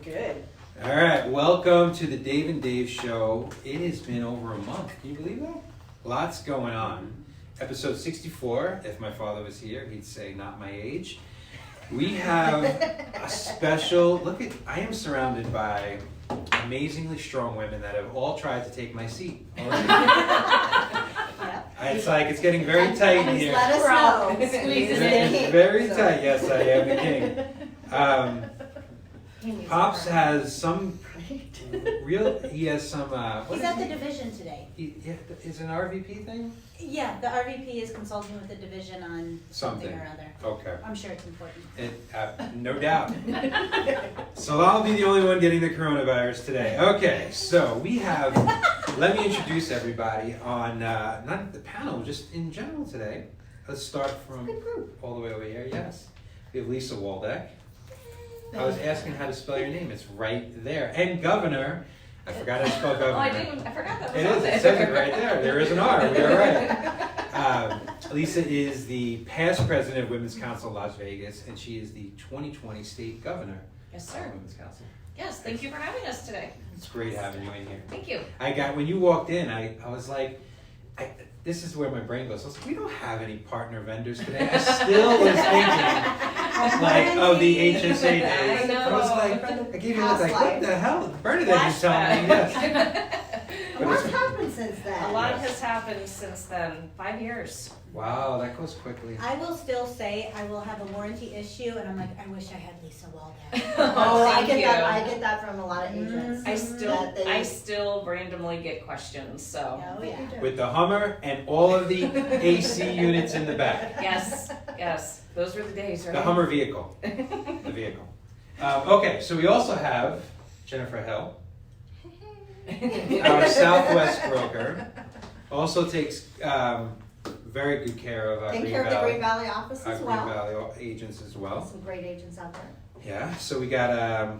Good. All right, welcome to the Dave and Dave Show. It has been over a month. Can you believe that? Lots going on. Episode 64. If my father was here, he'd say not my age. We have a special. Look at. I am surrounded by amazingly strong women that have all tried to take my seat. It's like it's getting very tight in here. Let us know. It's very tight. Yes, I am the king. Pops has some real. He has some. He's at the division today. Is it an RVP thing? Yeah, the RVP is consulting with the division on something or other. Okay. I'm sure it's important. No doubt. So I'll be the only one getting the coronavirus today. Okay, so we have. Let me introduce everybody on not the panel, just in general today. Let's start from all the way over here. Yes, we have Lisa Waldeck. I was asking how to spell your name. It's right there. And Governor. I forgot how to spell Governor. Oh, I forgot that was It on is. there. It says it right there. There is an R. We are right. Lisa is the past president of Women's Council Las Vegas, and she is the 2020 State Governor Yes, of sir. Women's Council. Yes, thank you for having us today. It's great having you in here. Thank you. When you walked in, I was like, this is where my brain goes. I was like, we don't have any partner vendors today. I still was thinking, of the HSA days. I know. I was like, I gave you a look like, what the hell? Bernadette is telling me, yes. What's happened since then? A lot has happened since then. 5 years. Wow, that goes quickly. I will still say I will have a warranty issue, and I'm like, I wish I had Lisa Waldeck. I Thank get you. that. I get that from a lot of agents. I still randomly get questions. So Oh yeah. With the Hummer and all of the AC units in the back. yes, those were the days, right? The Hummer vehicle. The vehicle. Okay, so we also have Jennifer Hill, our Southwest broker. Also takes very good care of our Take Green care of the Valley, Green Valley office our as Green well. Valley agents as well. Some great agents out there. Yeah, so we got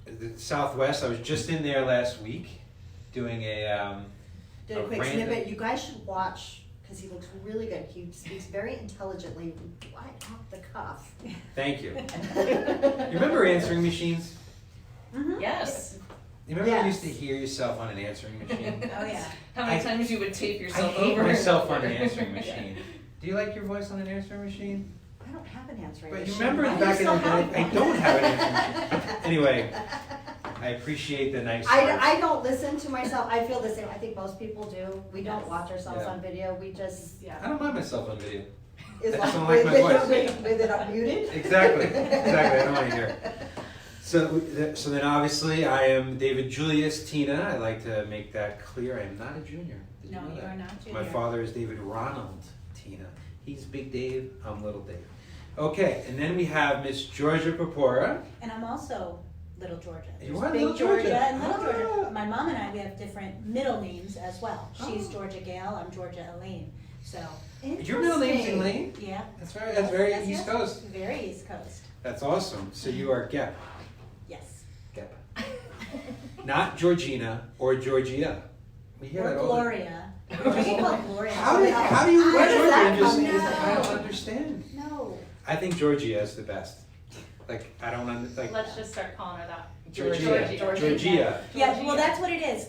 the Southwest. I was just in there last week doing Did a quick snippet. You guys should watch because he looks really good. He speaks very intelligently, right off the cuff. Thank you. You remember answering machines? Mm-hmm. Yes. You remember when you Yes. used to hear yourself on an answering machine? Oh yeah. How many times you would tape I yourself hate over? myself on an answering machine. Do you like your voice on an answering machine? I don't have an answering But you machine. remember Why do back in you the still day, I have don't one? have an answering machine. Anyway, I appreciate the nice words. I don't listen to myself. I feel the same. I think most people do. We don't watch ourselves Yeah. on video. We just I don't mind myself on video. is I like, just don't like my voice. with it unmuted. Exactly. I don't want to hear it. So then obviously I am David Julius Tina. I like to make that clear. I am not a junior. Did No, know you that? are not junior. My father is David Ronald Tina. He's Big Dave. I'm Little Dave. Okay, and then we have Miss Georgia Purpura. And I'm also Little Georgia. You There's are Big Little Georgia. and Little Ah. Georgia. My mom and I, we have different middle names as well. She's Oh. Georgia Gale. I'm Georgia Elaine. So Your middle name's Interesting. Elaine? yeah. That's right. That's very Yes, East yes. Coast. Very East Coast. That's awesome. So you are Gep. Yes. Gep. Not Georgina or Georgia. We hear Or that all the Gloria. I get called Gloria. How do you Where read does Georgia that and just come I don't from? understand. No. I think Georgia is the best. Like I don't like Let's just start calling her that. Georgia. Yeah, well, that's what it is.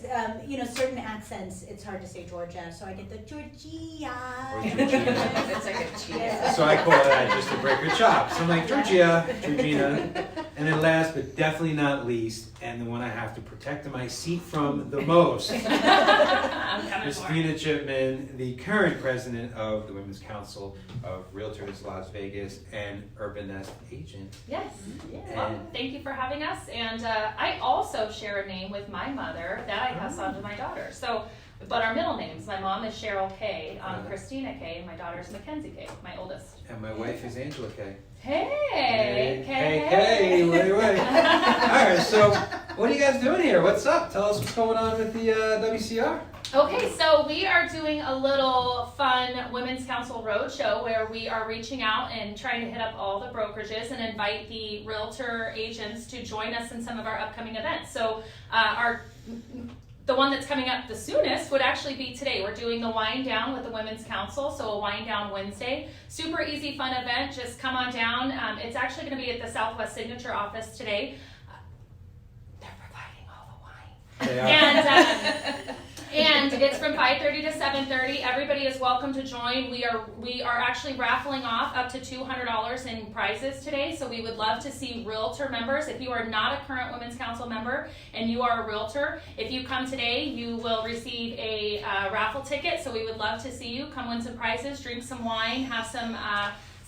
Certain accents, it's hard to say Georgia, so I get the Georgia. Or Georgina. It's like a cheese. Yeah. So I call that just to break her chops. I'm like Georgia, Georgina, and then last but definitely not least, and the one I have to protect my seat from the most, I'm coming for it. Christina Chipman, the current president of the Women's Council of Realtors Las Vegas and Urban Nest agent. Yes. Yeah. Well, thank you for having us. And I also share a name with my mother that I pass on to my daughter. So, but our middle names, my mom is Cheryl K, Christina K, and my daughter is Mackenzie K, my oldest. And my wife is Angela K. Hey, Hey, wait. All right, so what are you guys doing here? What's up? Tell us what's going on with the WCR. Okay, so we are doing a little fun Women's Council Roadshow where we are reaching out and trying to hit up all the brokerages and invite the realtor agents to join us in some of our upcoming events. So the one that's coming up the soonest would actually be today. We're doing the wind down with the Women's Council, so a wind down Wednesday. Super easy, fun event. Just come on down. It's actually going to be at the Southwest Signature office today. They are. And it's from 5:30 to 7:30. Everybody is welcome to join. We are actually raffling off up to $200 in prizes today. So we would love to see Realtor members. If you are not a current Women's Council member and you are a Realtor, if you come today, you will receive a raffle ticket. So we would love to see you come win some prizes, drink some wine, have some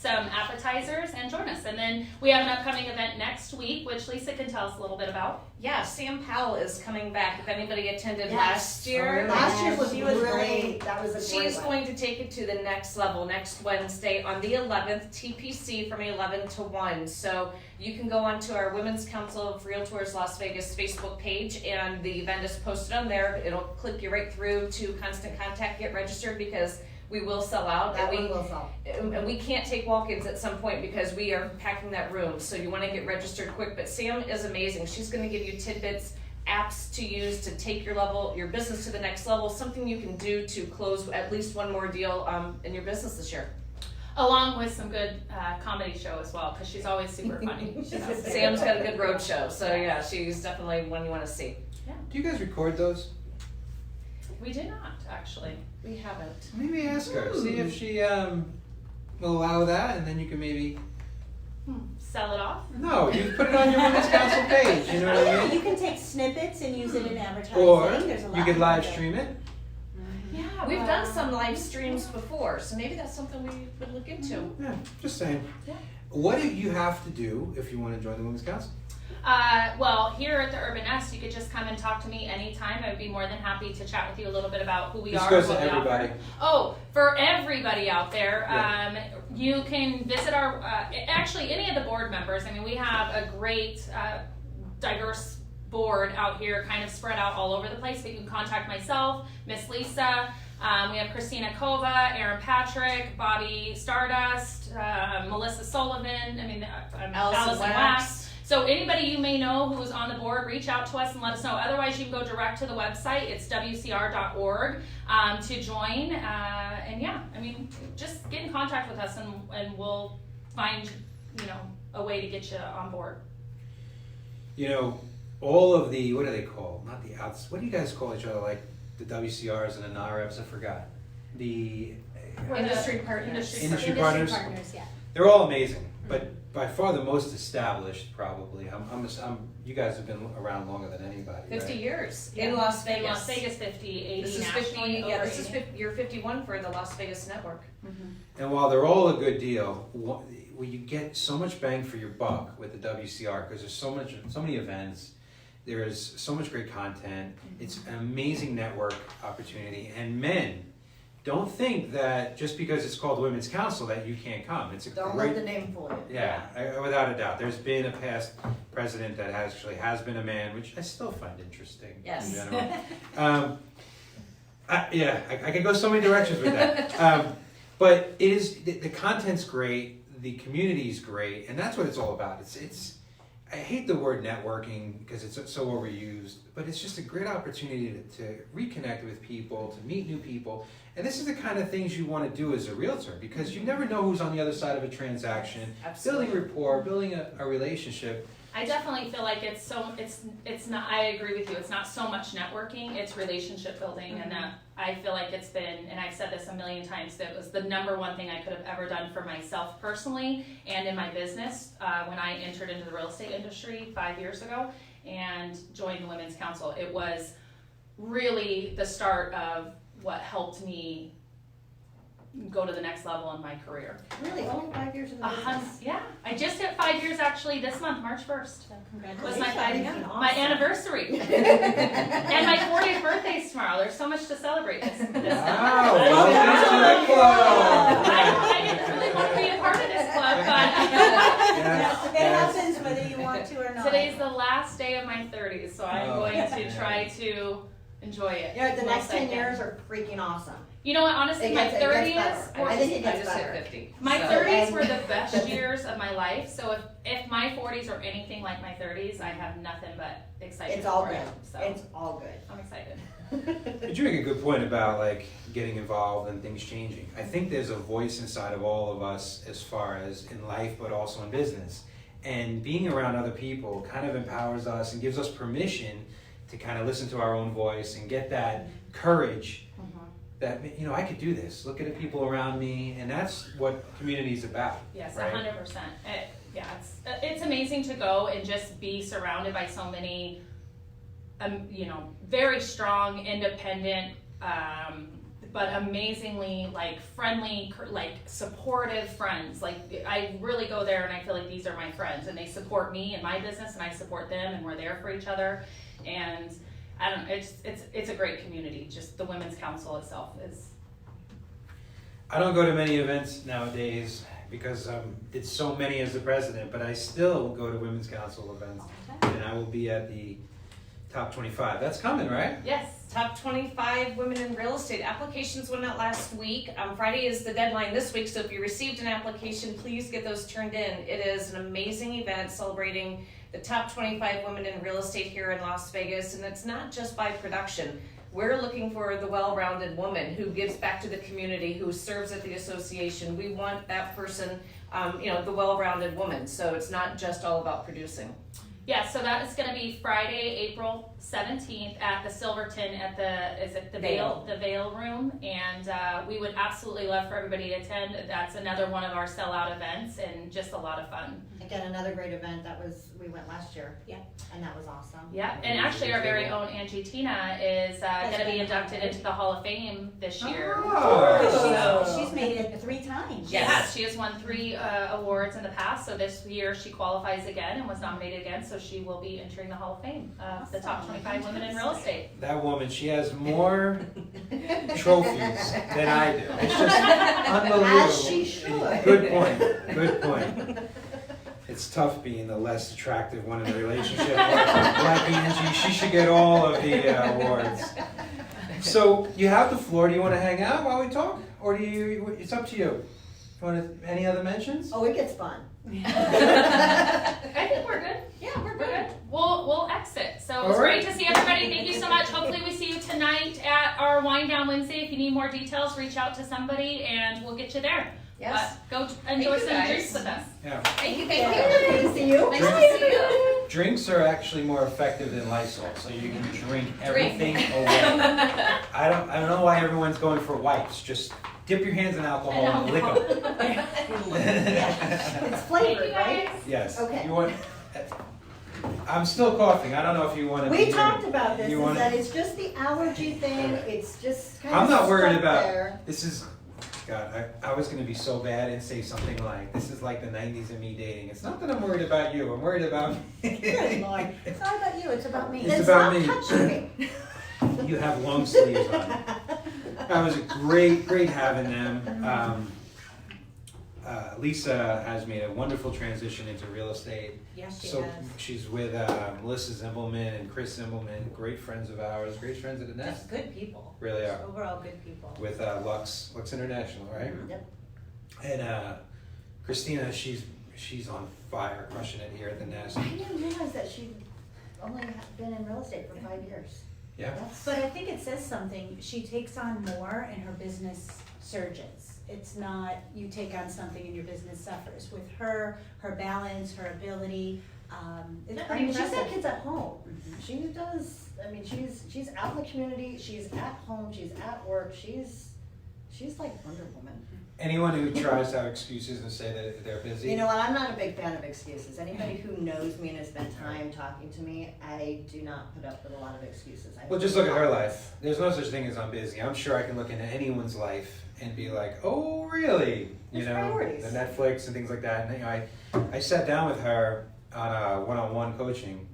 appetizers, and join us. And then we have an upcoming event next week, which Lisa can tell us a little bit about. Yeah, Sam Powell is coming back. If anybody attended Yes. last year, Last year was She was really, that was a great she's one. going to take it to the next level next Wednesday on the 11th, TPC from 11 to 1. So you can go onto our Women's Council of Realtors Las Vegas Facebook page, and the event is posted on there. It'll click you right through to Constant Contact, get registered, because we will sell out. That and one will sell. And we can't take walk-ins at some point because we are packing that room. So you want to get registered quick. But Sam is amazing. She's going to give you tidbits, apps to use to take your business to the next level, something you can do to close at least one more deal in your business this year. Along with some good comedy show as well, because she's always super funny. Sam's got a good road show. So yeah, she's definitely one you want to see. Do you guys record those? We did not, actually. We haven't. Maybe ask her. See if she will allow that, and then you can maybe. Sell it off. No, you put it on your Women's Council page. You know what I mean? You can take snippets and use it in advertising. Or There's a lot you could you live can do. stream it. Yeah, we've done some live streams before, so maybe that's something we would look into. Yeah, just saying. Yeah. What do you have to do if you want to join the Women's Council? Well, here at the Urban Nest, you could just come and talk to me anytime. I would be more than happy to chat with you a little bit about who we This are. goes what to we offer. everybody. Oh, for everybody out there, Yeah. you can visit our, actually any of the board members. I mean, we have a great, diverse board out here, kind of spread out all over the place, but you can contact myself, Miss Lisa. We have Christina Kova, Aaron Patrick, Bobby Stardust, Melissa Sullivan, Allison Wax. So anybody you may know who is on the board, reach out to us and let us know. Otherwise, you can go direct to the website. It's wcr.org to join. And yeah, just get in contact with us and we'll find, a way to get you on board. All of the, what do they call? Not the outs. What do you guys call each other? Like the WCRs and the NAREPs? I forgot. The Industry partners. Industry partners. Yeah. They're all amazing, but by far the most established, probably. You guys have been around longer than anybody. 50 right? years Yeah. in Las Vegas. In Las Vegas, 50, 80 This is nationally. 50. Yeah, over this is 80. you're 51 for the Las Vegas network. And while they're all a good deal, you get so much bang for your buck with the WCR because there's so many events. There is so much great content. It's an amazing network opportunity. And men, don't think that just because it's called Women's Council that you can't come. It's a Don't great. let the name fool you. Yeah, without a doubt. There's been a past president that actually has been a man, which I still find interesting Yes. in general. I could go so many directions with that. But it is the content's great, the community's great, and that's what it's all about. It's I hate the word networking because it's so overused, but it's just a great opportunity to reconnect with people, to meet new people. And this is the kind of things you want to do as a realtor because you never know who's on the other side of a transaction. Absolutely. Building rapport, building a relationship. I definitely feel like it's not, I agree with you, it's not so much networking, it's relationship building, and that I feel like it's been, and I've said this a million times, that it was the number one thing I could have ever done for myself personally and in my business when I entered into the real estate industry 5 years ago and joined the Women's Council. It was really the start of what helped me go to the next level in my carear. Really, only 5 years in the business? Yeah, I just hit 5 years actually this month, March 1st. So Was my congratulations. my anniversary. And my 40th birthday's tomorrow. There's so much to celebrate this Wow, month. welcome to the club. I didn't really want to be a part of this club, but Yes, It yes. happens whether you want to or not. today's the last day of my 30s, so I'm Oh. going to try to enjoy it. Yeah, the whilst next I 10 can. years are freaking awesome. You know what, honestly, my It gets 30s, better. I think it I gets just better. hit 50. my so. 30s were the best years of my life, so if my 40s are anything like my 30s, I have nothing but excitement It's all for good. it. So It's all good. I'm excited. But you make a good point about like getting involved and things changing. I think there's a voice inside of all of us as far as in life, but also in business. And being around other people kind of empowers us and gives us permission to kind of listen to our own voice and get that courage that, you know, I could do this. Look at the people around me, and that's what community is about. Yes, right? 100%. Yeah, it's amazing to go and just be surrounded by so many, you know, very strong, independent, but amazingly like friendly, like supportive friends. Like I really go there and I feel like these are my friends, and they support me and my business, and I support them, and we're there for each other. And I don't know, it's a great community. Just the Women's Council itself is. I don't go to many events nowadays because it's so many as the president, but I still go to Women's Council events, and I will be at the Top 25. That's coming, right? Yes. Top 25 women in real estate. Applications went out last week. Friday is the deadline this week, so if you received an application, please get those turned in. It is an amazing event celebrating the top 25 women in real estate here in Las Vegas, and it's not just by production. We're looking for the well-rounded woman who gives back to the community, who serves at the association. We want that person, you know, the well-rounded woman, so it's not just all about producing. Yeah, so that is going to be Friday, April 17th at the Silverton at the Vail Room, and we would absolutely love for everybody to attend. That's another one of our sellout events, and just a lot of fun. Again, another great event. We went last year. Yeah. And that was awesome. Yeah, and actually our very own Angie Tina is going to be inducted into the Hall of Fame this year. Oh. She's made it 3 times. Yes, she has won 3 awards in the past, so this year she qualifies again and was nominated again, so she will be entering the Hall of Fame, the top 25 women in real estate. That woman, she has more trophies than I do. It's just unbelievable. As she should. Good point. Good point. It's tough being the less attractive one in the relationship. Like Angie, she should get all of the awards. So you have the floor. Do you want to hang out while we talk, or do you? It's up to you. Any other mentions? Oh, it gets fun. I think we're good. Yeah, we're We're good. good. We'll exit. So it was All right. great to see everybody. Thank you so much. Hopefully we see you tonight at our Wind Down Wednesday. If you need more details, reach out to somebody and we'll get you there. Yes. But go enjoy you, some guys. drinks with us. Yeah. Thank you, Yeah. thank you. Nice to see you. Nice to see you. Drinks are actually more effective than Lysol, so you can drink everything away. I don't know why everyone's going for wipes. Just dip your hands in alcohol and lick them. Yeah. It's Thank flavored, you right? guys. Yes. Okay. You want? I'm still coughing. I don't know if you want to. We talked about this, You is wanna- that it's just the allergy thing, it's just kind of I'm not worried stuck about. there. This is. God, I was going to be so bad and say something like, "This is like the '90s of me dating." It's not that I'm worried about you. I'm worried about me. Good Lord, it's not about you, it's about me. It's Then about stop me. touching me. You have long sleeves on. That was great having them. Lisa has made a wonderful transition into real estate. Yes, she So has. she's with Melissa Zimbelman and Chris Zimbelman, great friends of ours, great friends of the Just Nest. good people. Really are. Overall good people. With Lux International, right? Yep. And Christina, she's on fire, crushing it here at the Nest. I didn't realize that she'd only been in real estate for 5 years. Yeah. But I think it says something. She takes on more and her business surges. It's not you take on something and your business suffers. With her balance, her ability, it's I pretty mean, she's got impressive. kids at home. She does, I mean, she's out in the community, she's at home, she's at work, she's like Wonder Woman. Anyone who tries to have excuses and say that they're busy. You know what, I'm not a big fan of excuses. Anybody who knows me and has spent time talking to me, I do not put up with a lot of excuses. Well, just look at her life. There's no such thing as I'm busy. I'm sure I can look into anyone's life and be like, oh, really? You There's know, priorities. the Netflix and things like that. And you know, I sat down with her on a one-on-one coaching,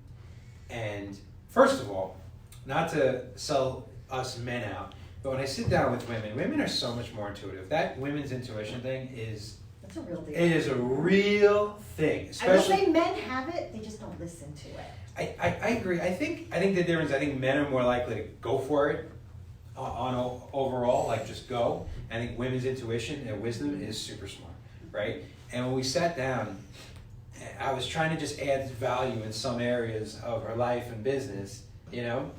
and first of all, not to sell us men out, but when I sit down with women are so much more intuitive. That women's intuition thing is, That's a real deal. it is a real thing. I will Especially, say men have it, they just don't listen to it. I agree. I think the difference. I think men are more likely to go for it on overall, like just go. I think women's intuition and wisdom is super smart, right? And when we sat down, I was trying to just add value in some areas of her life and business, you know.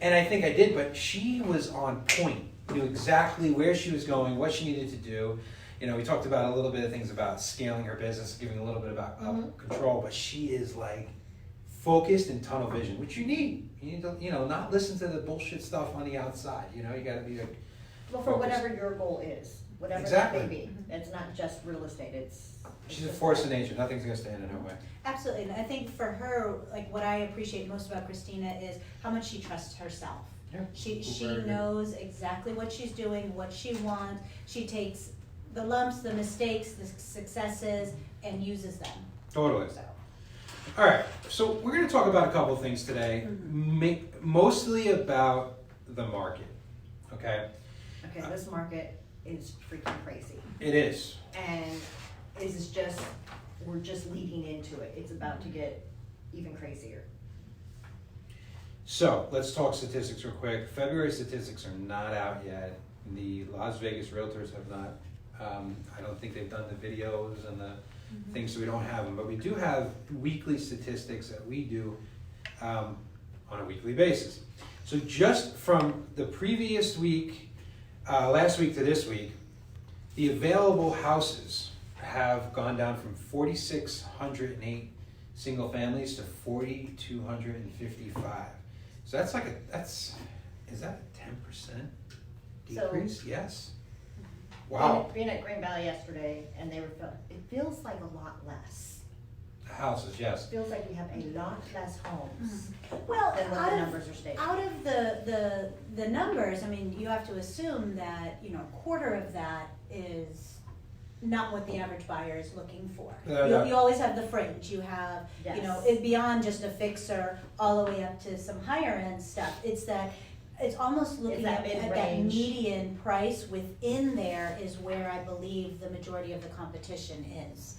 And I think I did, but she was on point. Knew exactly where she was going, what she needed to do. You know, we talked about a little bit of things about scaling her business, giving a little bit about control, but she is like focused and tunnel vision, which you need. You need to, not listen to the bullshit stuff on the outside. You gotta be like, Well, for focused. whatever your goal is, whatever Exactly. that may be. It's not just real estate, it's. she's a force of nature. Nothing's gonna stand in her way. Absolutely, and I think for her, like what I appreciate most about Christina is how much she trusts herself. Yeah. She Very good. knows exactly what she's doing, what she wants. She takes the lumps, the mistakes, the successes, and uses them. Totally. So, All right, so we're going to talk about a couple things today, mostly about the market, okay? Okay, this market is freaking crazy. It is. And we're just leading into it. It's about to get even crazier. So let's talk statistics real quick. February statistics are not out yet. The Las Vegas Realtors have not. I don't think they've done the videos and the things, so we don't have them. But we do have weekly statistics that we do on a weekly basis. So just from the previous week, last week to this week, the available houses have gone down from 4,608 single families to 4,255. So that's is that a 10% decrease? Yes. Wow. Being at Green Valley yesterday, and it feels like a lot less. Houses, yes. It feels like we have a lot less homes well, than what the numbers are stating. out of the numbers, I mean, you have to assume that, a quarter of that is not what the average buyer is looking for. You always have the fringe. You have, Yes. it beyond just a fixer all the way up to some higher end stuff. It's almost looking that at that mid-range. median price within there is where I believe the majority of the competition is.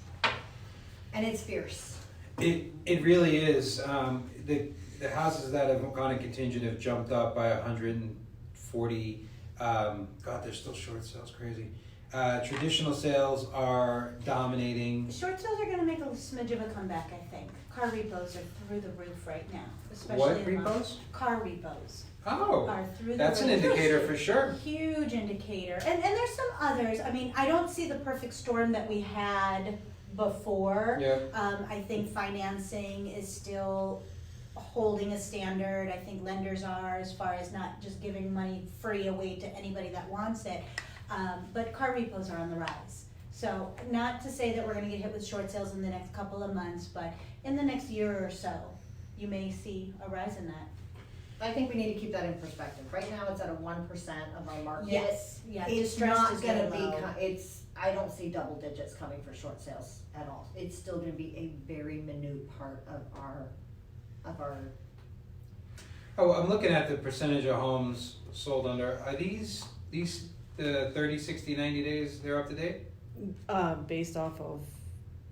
And it's fierce. It really is. The houses that have gone in contingent have jumped up by 140. God, there's still short sales, crazy. Traditional sales are dominating. Short sales are gonna make a smidge of a comeback, I think. Car repos are through the roof right now, especially What in repos? Car repos Oh, are through the roof. that's an indicator for sure. Huge indicator. And there's some others. I mean, I don't see the perfect storm that we had before. Yeah. I think financing is still holding a standard. I think lenders are, as far as not just giving money free away to anybody that wants it. But car repos are on the rise. So not to say that we're gonna get hit with short sales in the next couple of months, but in the next year or so, you may see a rise in that. I think we need to keep that in perspective. Right now, it's at a 1% of our market. Yes, yeah, It's distressed not is gonna really low. I don't see double digits coming for short sales at all. It's still gonna be a very minute part of our. Oh, I'm looking at the percentage of homes sold under. Are these the 30, 60, 90 days? They're up to date? Based off of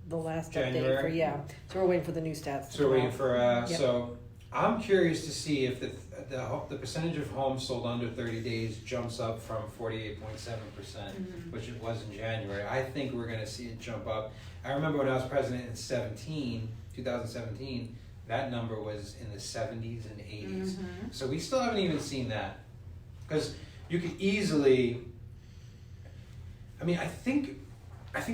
the last January. update so we're waiting for the new stats. to So we're come waiting out. for, Yep. so I'm curious to see if the percentage of homes sold under 30 days jumps up from 48.7%, which it was in January. I think we're gonna see it jump up. I remember when I was president in 2017, that number was in the 70s and 80s. So we still haven't even seen that. Because you could easily, I think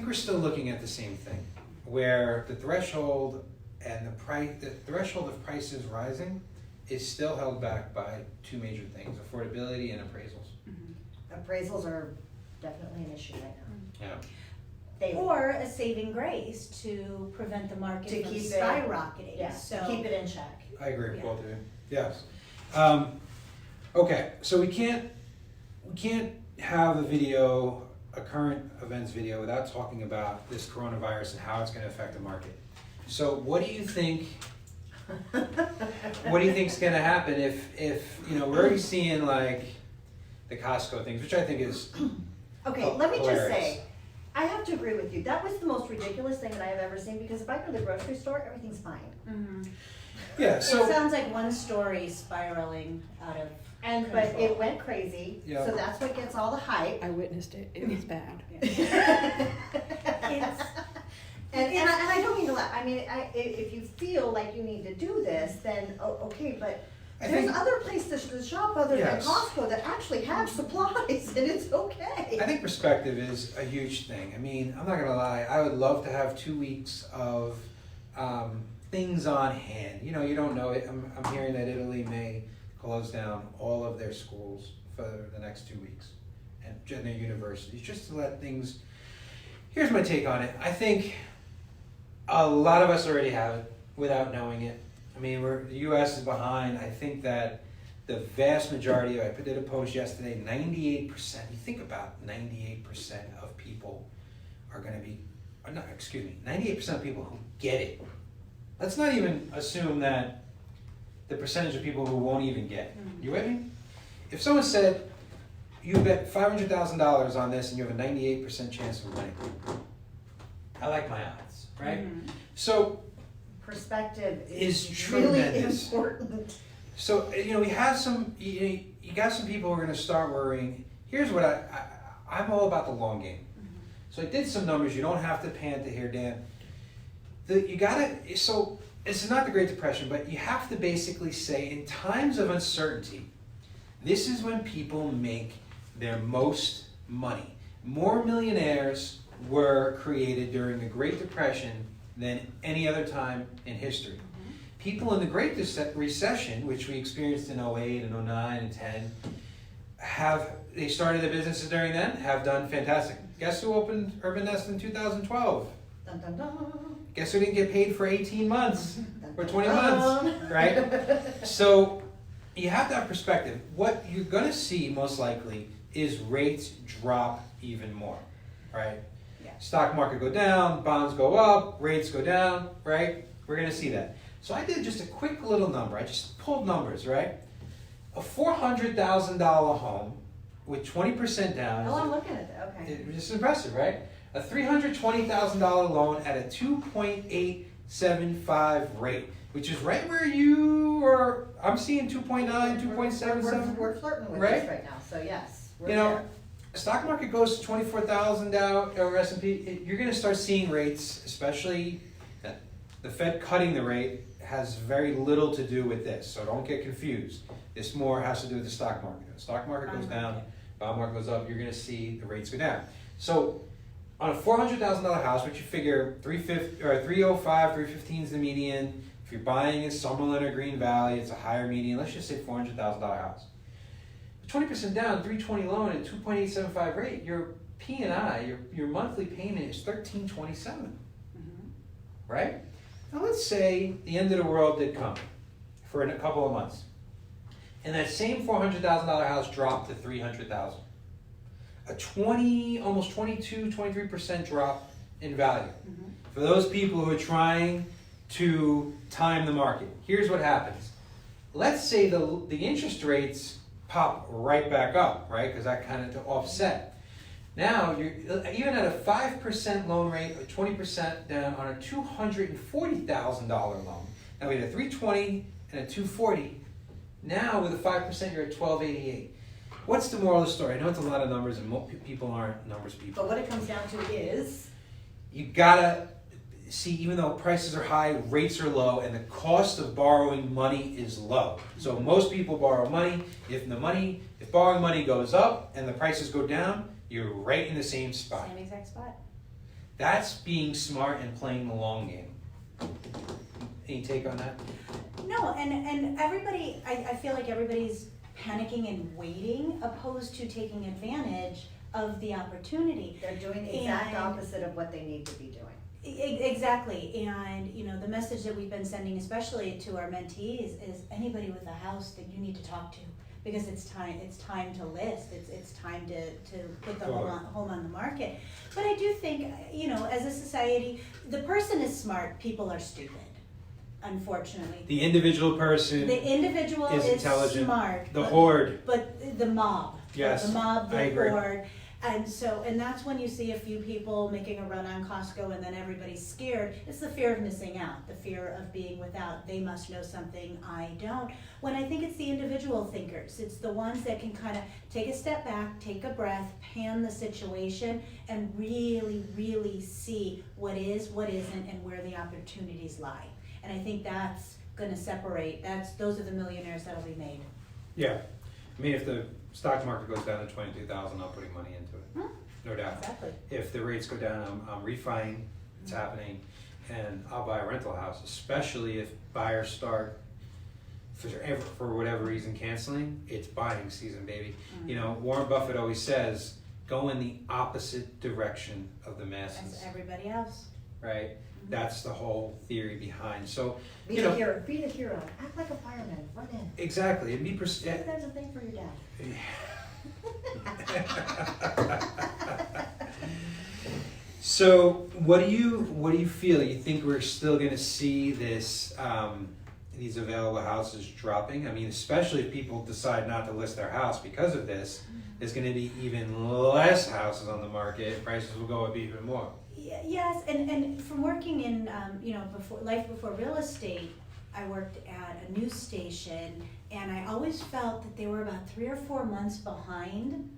we're still looking at the same thing, where the threshold and the threshold of prices rising is still held back by two major things: affordability and appraisals. Appraisals are definitely an issue right now. Yeah. Or a saving grace to prevent the market To from keep it- skyrocketing. Yeah, So keep it in check. I agree with Yeah. both of you. Yes. Okay, so we can't have a current events video without talking about this coronavirus and how it's going to affect the market. So what do you think? What do you think's going to happen if we're already seeing like the Costco things, which I think is Okay, let me just hilarious. say, I have to agree with you. That was the most ridiculous thing that I have ever seen, because if I go to the grocery store, everything's fine. yeah. it So sounds like one story spiraling out of But control. it went crazy, Yeah. so that's what gets all the hype. I witnessed it. It was bad. And I don't mean to laugh. I mean, if you feel like you need to do this, then okay. But I there's think- other places to shop other Yes. than Costco that actually have supplies, and it's okay. I think perspective is a huge thing. I'm not gonna lie. I would love to have 2 weeks of things on hand. You know, you don't know it. I'm hearing that Italy may close down all of their schools for the next 2 weeks and their universities, just to let things. Here's my take on it. I think a lot of us already have it without knowing it. I mean, the U.S. is behind. I think that the vast majority, I did a post yesterday, 98%, you think about 98% of people are going to be, 98% of people who get it. Let's not even assume that the percentage of people who won't even get it. You with me? If someone said, you bet $500,000 on this and you have a 98% chance of winning, I like my odds, right? So, Perspective is is really tremendous. important. So, you know, we have some, you got some people who are going to start worrying. Here's what I'm all about the long game. So I did some numbers. You don't have to pan to here, Dan. So this is not the Great Depression, but you have to basically say in times of uncertainty, this is when people make their most money. More millionaires were created during the Great Depression than any other time in history. People in the Great Recession, which we experienced in 08 and 09 and 10, they started their businesses during then, have done fantastic. Guess who opened Urban Nest in 2012? Dun, dun, dun. Guess who didn't get paid for 18 months Dun, or dun, 20 dun. months, right? So you have that perspective. What you're going to see most likely is rates drop even more, right? Yeah. Stock market go down, bonds go up, rates go down, right? We're going to see that. So I did just a quick little number. I just pulled numbers, right? A $400,000 home with 20% down. Oh, I'm looking at it, okay. It's just impressive, right? A $320,000 loan at a 2.875 rate, which is right where you are. I'm seeing 2.9, 2.77. We're flirting with right? this right now, so yes. We're You know, there. stock market goes to 24,000 down, or S&P. You're going to start seeing rates, especially the Fed cutting the rate has very little to do with this, so don't get confused. This more has to do with the stock market. The stock market goes down, bond market goes up, you're going to see the rates go down. So on a $400,000 house, which you figure 305, 315 is the median. If you're buying in Summerlin or Green Valley, it's a higher median. Let's just say $400,000 house. 20% down, 320 loan at 2.875 rate. Your P&I, your monthly payment is $1,327, right? Now let's say the end of the world did come for a couple of months, and that same $400,000 house dropped to $300,000. A almost 22, 23% drop in value. For those people who are trying to time the market, here's what happens. Let's say the interest rates pop right back up, right? Because that kind of to offset. Now, you're even at a 5% loan rate or 20% down on a $240,000 loan. Now we had a 320 and a 240. Now with a 5%, you're at 1288. What's the moral of the story? I know it's a lot of numbers, and most people aren't numbers people. But what it comes down to is, You gotta see, even though prices are high, rates are low, and the cost of borrowing money is low. So most people borrow money. If borrowing money goes up and the prices go down, you're right in the same spot. Same exact spot. That's being smart and playing the long game. Any take on that? No, and everybody, I feel like everybody's panicking and waiting opposed to taking advantage of the opportunity. they're doing the exact And- opposite of what they need to be doing. Exactly, and you know, the message that we've been sending, especially to our mentees, is anybody with a house that you need to talk to, because it's time to list, it's time to put the home on the market. But I do think, you know, as a society, the person is smart, people are stupid, unfortunately. The individual person The individual is is intelligent. smart. The but- horde. But the mob. Yes, The mob, I the agree. horde. And that's when you see a few people making a run on Costco and then everybody's scared. It's the fear of missing out, the fear of being without. They must know something I don't. When I think it's the individual thinkers. It's the ones that can kind of take a step back, take a breath, pan the situation, and really, really see what is, what isn't, and where the opportunities lie. And I think that's gonna separate, those are the millionaires that'll be made. Yeah. I mean, if the stock market goes down to 22,000, I'm putting money into it. No doubt. Exactly. If the rates go down, I'm refining. It's happening. and I'll buy a rental house, especially if buyers start for whatever reason canceling. It's buying season, baby. You know, Warren Buffett always says, go in the opposite direction of the masses, As everybody else. right? That's the whole theory behind. So, Be you the know, hero. Be the hero. Act like a fireman. Run in. exactly. And be Maybe that's a thing for your dad. So, what do you feel? You think we're still going to see this these available houses dropping? I mean, especially if people decide not to list their house because of this, there's going to be even less houses on the market. Prices will go up even more. Yes, and from working in, before real estate, I worked at a news station, and I always felt that they were about 3 or 4 months behind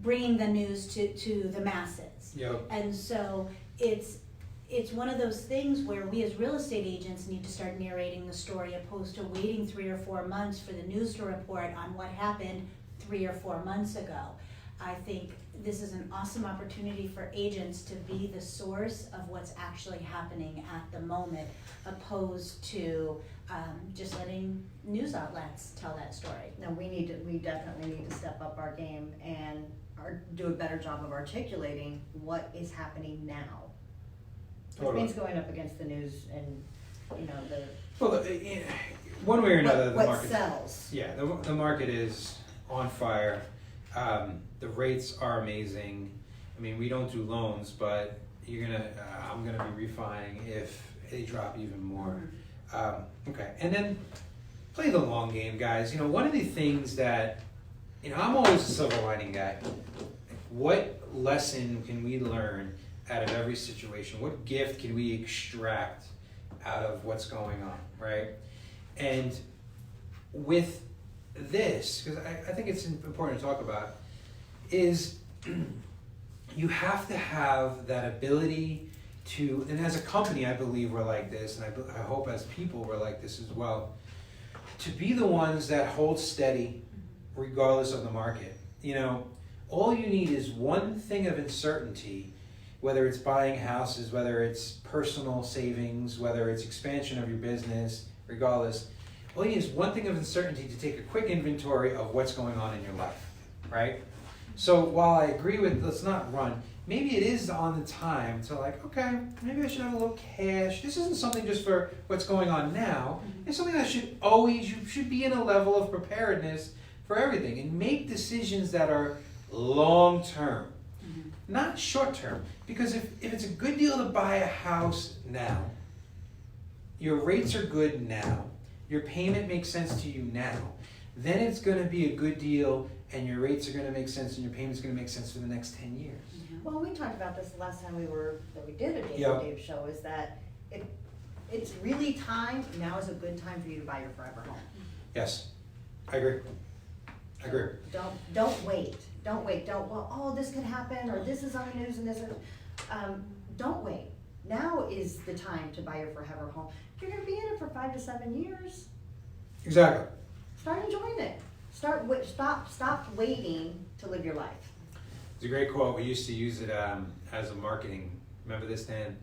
bringing the news to the masses. Yep. And so it's one of those things where we as real estate agents need to start narrating the story opposed to waiting 3 or 4 months for the news to report on what happened 3 or 4 months ago. I think this is an awesome opportunity for agents to be the source of what's actually happening at the moment, opposed to just letting news outlets tell that story. No, we definitely need to step up our game and do a better job of articulating what is happening now. Which Totally. means going up against the news and, the Well, one way or another, the what market. sells. Yeah, the market is on fire. The rates are amazing. I mean, we don't do loans, but I'm gonna be refining if they drop even more. Okay, and then play the long game, guys. One of the things that, I'm always a silver lining guy. What lesson can we learn out of every situation? What gift can we extract out of what's going on, right? And with this, because I think it's important to talk about, is you have to have that ability to, and as a company I believe we're like this, and I hope as people we're like this as well, to be the ones that hold steady regardless of the market. All you need is one thing of uncertainty, whether it's buying houses, whether it's personal savings, whether it's expansion of your business, regardless. All you need is one thing of uncertainty to take a quick inventory of what's going on in your life, right? So while I agree with let's not run, maybe it is on the time to okay, maybe I should have a little cash. This isn't something just for what's going on now. It's something that you should be in a level of preparedness for everything and make decisions that are long term, not short term. Because if it's a good deal to buy a house now, your rates are good now, your payment makes sense to you now, then it's going to be a good deal and your rates are going to make sense and your payment's going to make sense for the next 10 years. Well, we talked about this the last time we did a Dave Yep. and Dave show, is that it's really time, now is a good time for you to buy your forever home. Yes, I agree. Don't wait. This could happen, or this is on the news and this is, don't wait. Now is the time to buy your forever home. You're gonna be in it for 5 to 7 years. Exactly. Start enjoying it. Stop waiting to live your life. It's a great quote. We used to use it as a marketing. Remember this, Dan?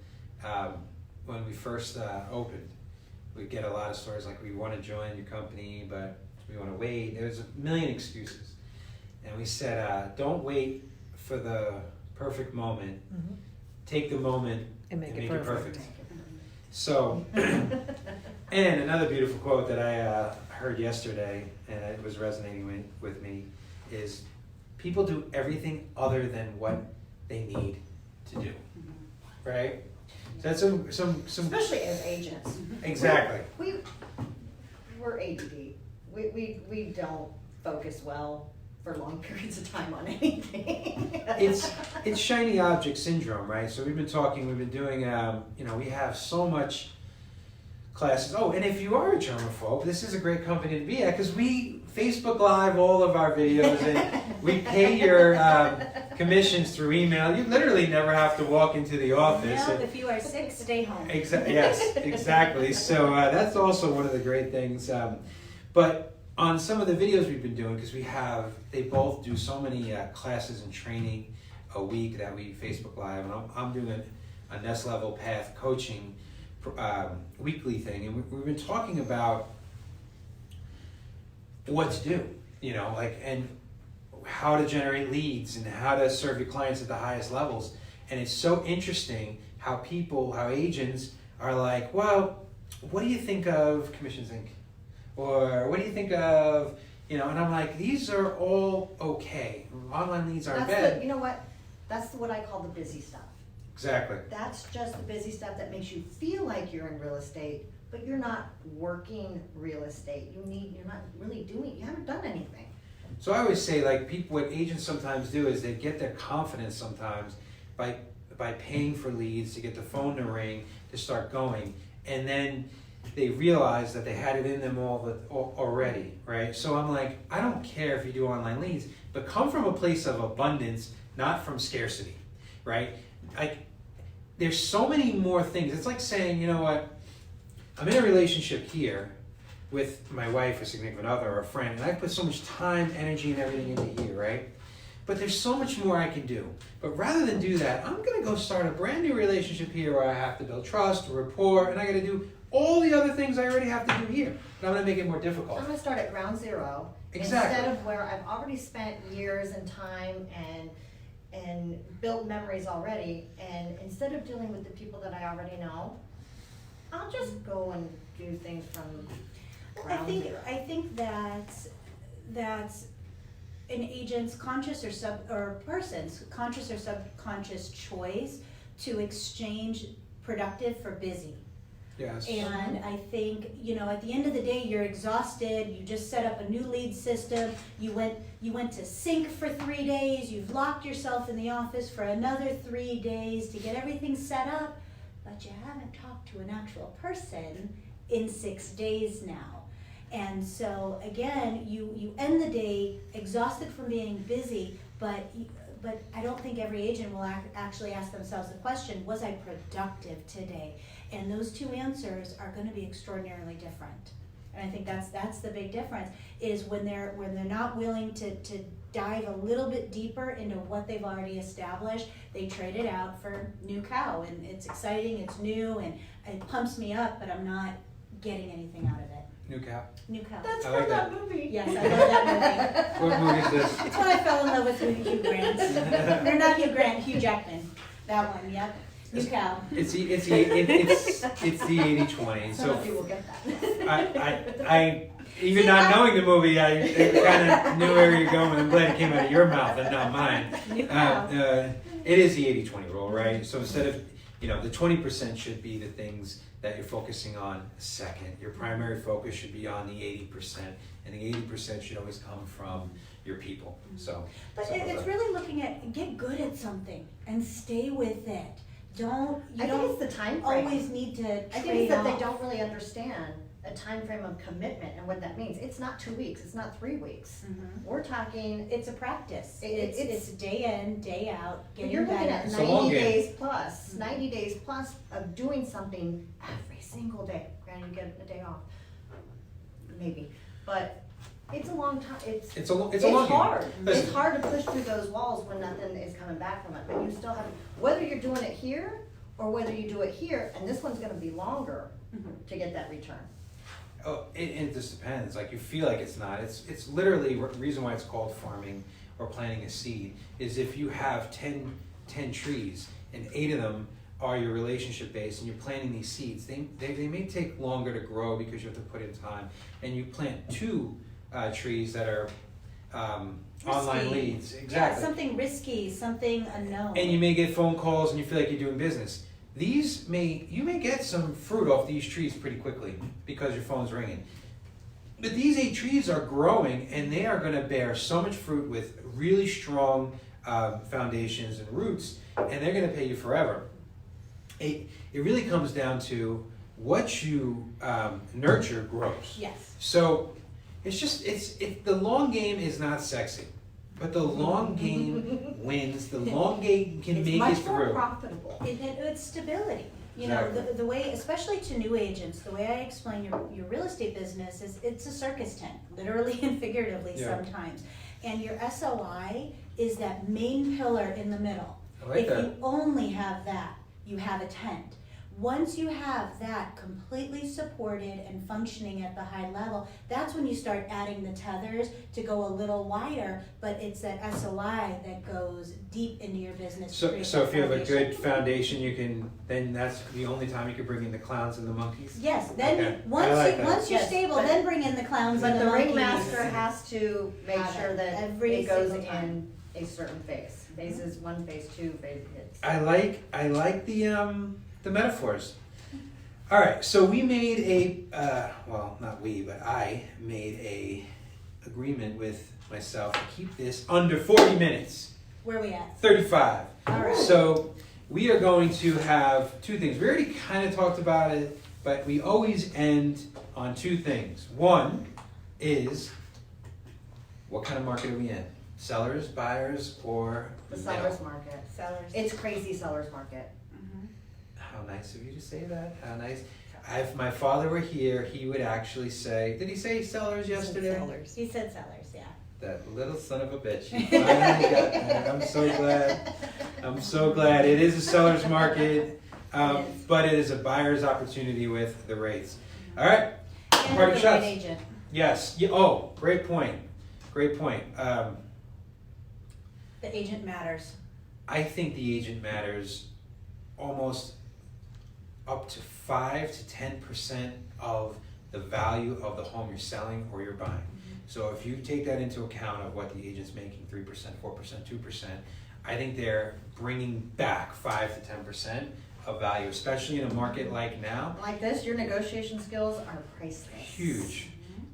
When we first opened, we'd get a lot of stories like, we want to join your company, but we want to wait. There's a million excuses. And we said, don't wait for the perfect moment. Take the moment And make it it perfect. perfect. So, and another beautiful quote that I heard yesterday, and it was resonating with me, is people do everything other than what they need to do, right? So that's some Especially as agents. exactly. We're ADD. We don't focus well for long periods of time on anything. It's shiny object syndrome, right? So we've been doing, we have so much classes. Oh, and if you are a germaphobe, this is a great company to be at, because we Facebook Live all of our videos and we pay your commissions through email. You literally never have to walk into the office. No, if you are sick, stay home. Yes, exactly. So that's also one of the great things. But on some of the videos we've been doing, because they both do so many classes and training a week that we Facebook Live, and I'm doing a next level path coaching weekly thing, and we've been talking about what to do, and how to generate leads and how to serve your clients at the highest levels. And it's so interesting how agents are like, well, what do you think of commissions Inc? Or what do you think of, and I'm like, these are all okay. Online leads aren't bad. You know what? That's what I call the busy stuff. Exactly. That's just the busy stuff that makes you feel like you're in real estate, but you're not working real estate. You're not really you haven't done anything. So I always say, like, what agents sometimes do is they get their confidence sometimes by paying for leads to get the phone to ring to start going, and then they realize that they had it in them already, right? So I'm like, I don't care if you do online leads, but come from a place of abundance, not from scarcity, right? There's so many more things. It's like saying, you know what, I'm in a relationship here with my wife, a significant other, or a friend, and I put so much time, energy, and everything into here, right? But there's so much more I can do. But rather than do that, I'm gonna go start a brand new relationship here where I have to build trust, rapport, and I gotta do all the other things I already have to do here. But I'm gonna make it more difficult. I'm gonna start at ground zero. Exactly. Instead of where I've already spent years and time and built memories already, and instead of dealing with the people that I already know, I'll just go and do things from ground zero. I think that's an agent's conscious or person's conscious or subconscious choice to exchange productive for busy. Yes. And I think, at the end of the day, you're exhausted, you just set up a new lead system, you went to sync for 3 days, you've locked yourself in the office for another 3 days to get everything set up, but you haven't talked to an actual person in 6 days now. And so again, you end the day exhausted from being busy, but I don't think every agent will actually ask themselves the question, was I productive today? And those two answers are going to be extraordinarily different. And I think that's the big difference, is when they're not willing to dive a little bit deeper into what they've already established, they trade it out for new cow, and it's exciting, it's new, and it pumps me up, but I'm not getting anything out of it. New cow. New cow. That's I from like that movie. Yes, I love that movie. What movie is this? It's when I fell in love with Hugh Grant. Or not Hugh Grant, Hugh Jackman. That one, yep. New cow. It's the 80-20. Some So of you will get that. I even not knowing the movie, I kind of knew where you're going. I'm glad it came out of your mouth and not mine. New cow. It is the 80-20 rule, right? So instead of, the 20% should be the things that you're focusing on second. Your primary focus should be on the 80%, and the 80% should always come from your people. So, But simple as it's that. really looking at, get good at something and stay with it. You I think don't it's the time frame. always need to I think trade it's that off. they don't really understand a time frame of commitment and what that means. It's not 2 weeks, it's not 3 weeks. Mhm. We're talking, It's a practice. It's- It's day in, day out, getting you're looking better. at It's a long 90 game. days plus, 90 days plus of doing something every single day. Granted, you get a day off, maybe, but it's a long time, It's a long game. hard. Listen. It's hard to push through those walls when nothing is coming back from it, but you still have, whether you're doing it here or whether you do it here, and this one's gonna be longer Mhm. to get that return. Oh, it just depends. Like, you feel like it's not. It's literally the reason why it's called farming or planting a seed is if you have 10 trees and 8 of them are your relationship base and you're planting these seeds, they may take longer to grow because you have to put in time. And you plant 2 trees that are online Risky. leads. Yeah, Exactly. something risky, something unknown. And you may get phone calls and you feel like you're doing business. You may get some fruit off these trees pretty quickly because your phone's ringing. But these 8 trees are growing and they are going to bear so much fruit with really strong foundations and roots, and they're going to pay you forever. It really comes down to what you nurture grows. Yes. So the long game is not sexy, but the long game wins. The long game can make it It's much more through. profitable. It's stability. Exactly. The way, especially to new agents, the way I explain your real estate business is it's a circus tent, literally and figuratively Yeah. sometimes. And your SOI is that main pillar in the middle. I like If that. you only have that, you have a tent. Once you have that completely supported and functioning at the high level, that's when you start adding the tethers to go a little wider, but it's that SOI that goes deep into your business. to So, create so that if you have a foundation. good foundation, then that's the only time you can bring in the clowns and the monkeys? Yes, then, Okay. once I like you, that. once you're Yes, stable, but- then bring in the clowns But and the the monkeys. ringmaster has to make Have sure it that every it goes single time. in a certain phase. Phases 1, phase 2, phase it's. I like the metaphors. All right, so we made well, not we, but I made a agreement with myself to keep this under 40 minutes, Where are we at? 35. All right. So we are going to have two things. We already kind of talked about it, but we always end on two things. One is, what kind of market are we in? Sellers, buyers, or The middle? seller's market. Sellers. It's crazy seller's market. Mhm. How nice of you to say that. How nice. If my father were here, he would actually say, did he say sellers yesterday? Sellers. He said sellers, yeah. That little son of a bitch. He finally got that. I'm so glad. I'm so glad. It is a seller's market, It is. but it is a buyer's opportunity with the rates. All right. And Party the shots. right agent. Yes. Oh, great point. Great point. The agent matters. I think the agent matters almost up to 5 to 10% of the value of the home you're selling or you're buying. So if you take that into account of what the agent's making, 3%, 4%, 2%, I think they're bringing back 5 to 10% of value, especially in a market like now. Like this, your negotiation skills are priceless. Huge.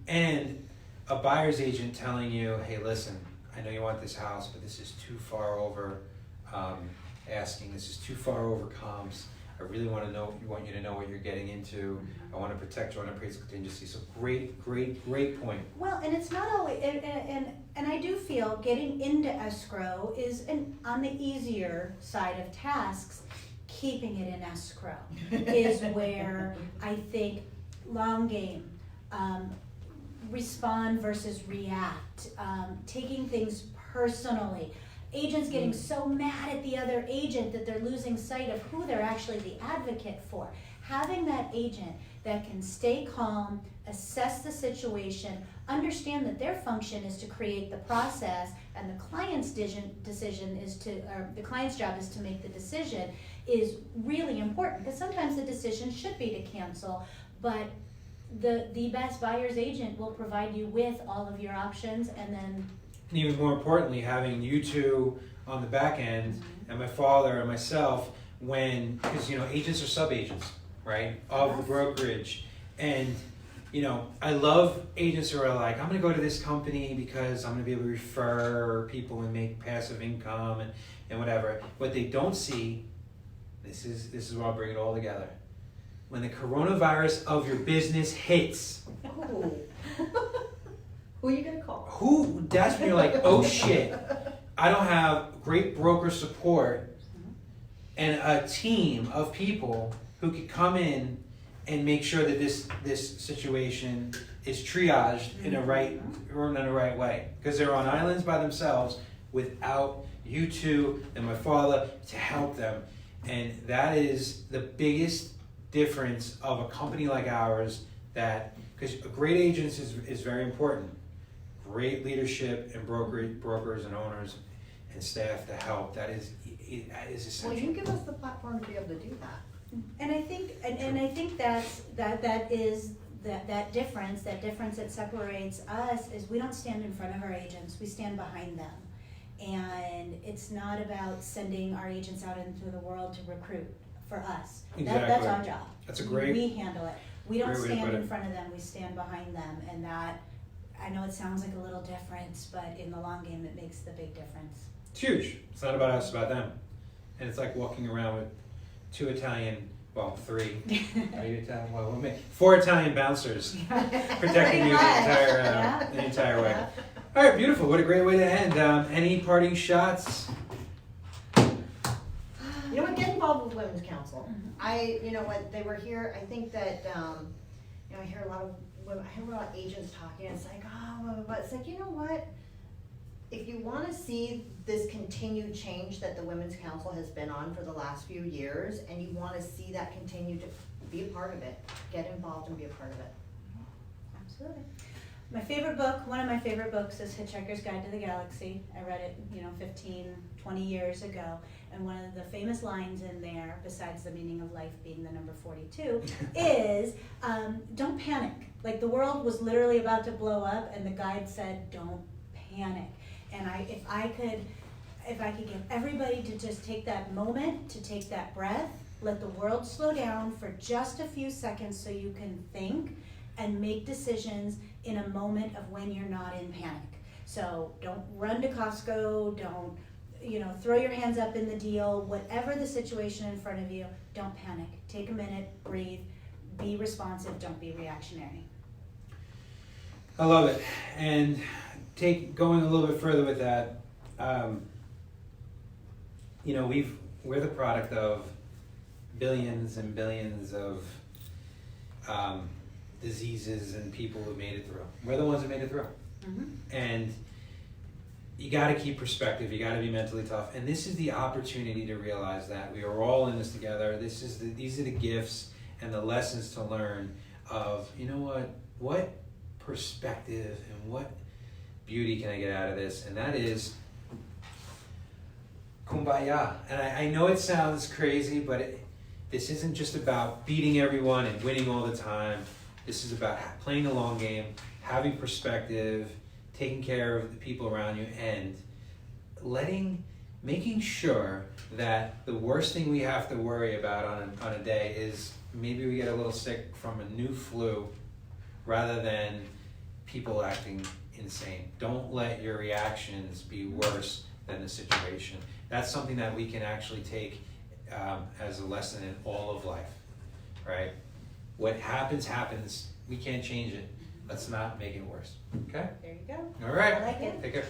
And a buyer's agent telling you, hey, listen, I know you want this house, but this is too far over asking. This is too far over comps. I really want you to know what you're getting into. I want to protect you on appraisal contingency. So great point. Well, and it's not always, and I do feel getting into escrow is on the easier side of tasks. Keeping it in escrow is where I think long game, respond versus react, taking things personally. Agents getting so mad at the other agent that they're losing sight of who they're actually the advocate for. Having that agent that can stay calm, assess the situation, understand that their function is to create the process and the client's decision is to, or the client's job is to make the decision, is really important. Because sometimes the decision should be to cancel, but the best buyer's agent will provide you with all of your options, and then And even more importantly, having you two on the back end and my father and myself, because agents are sub-agents, right, of the brokerage. And I love agents who are like, I'm going to go to this company because I'm going to be able to refer people and make passive income and whatever. What they don't see, this is where I'll bring it all together. When the coronavirus of your business hits, Ooh. Who are you gonna call? that's when you're like, oh shit, I don't have great broker support and a team of people who could come in and make sure that this situation is triaged in a right way. Because they're on islands by themselves without you two and my father to help them. And that is the biggest difference of a company like ours, because a great agent is very important. Great leadership and brokers and owners and staff to help. That is essential. Well, you give us the platform to be able to do that. And I think, and I think that is that difference that separates us is we don't stand in front of our agents, we stand behind them. And it's not about sending our agents out into the world to recruit for us. Exactly. That's our job. That's a great. We handle it. We don't great way to stand put in it. front of them, we stand behind them, and that, I know it sounds like a little difference, but in the long game, it makes the big difference. It's huge. It's not about us, it's about them. And it's like walking around with three. Are you Italian? Well, 4 Italian bouncers protecting you the entire way. All right, beautiful. What a great way to end. Any parting shots? You know what? Get involved with Women's Council. When they were here, I think that I hear a lot of women. I hear a lot of agents talking. And it's like, but it's like, you know what? if you wanna see this continued change that the Women's Council has been on for the last few years, and you wanna see that continue to be a part of it, get involved and be a part of it. Absolutely. My favorite book, one of my favorite books is Hitchhiker's Guide to the Galaxy. I read it, 15, 20 years ago. And one of the famous lines in there, besides the meaning of life being the number 42, is don't panic. Like the world was literally about to blow up and the guide said, don't panic. And if I could get everybody to just take that moment, to take that breath, let the world slow down for just a few seconds so you can think and make decisions in a moment of when you're not in panic. So don't run to Costco, don't throw your hands up in the deal, whatever the situation in front of you, don't panic. Take a minute, breathe, be responsive, don't be reactionary. I love it. And going a little bit further with that, we're the product of billions and billions of diseases and people who made it through. We're the ones who made it through. Mm-hmm. And you got to keep perspective. You got to be mentally tough. And this is the opportunity to realize that we are all in this together. These are the gifts and the lessons to learn of, what perspective and what beauty can I get out of this? And that is kumbaya. And I know it sounds crazy, but this isn't just about beating everyone and winning all the time. This is about playing the long game, having perspective, taking care of the people around you, and making sure that the worst thing we have to worry about on a day is maybe we get a little sick from a new flu rather than people acting insane. Don't let your reactions be worse than the situation. That's something that we can actually take as a lesson in all of life, right? What happens, happens. We can't change it. Let's not make it worse. Okay? There you go. All right. I like it. Take care.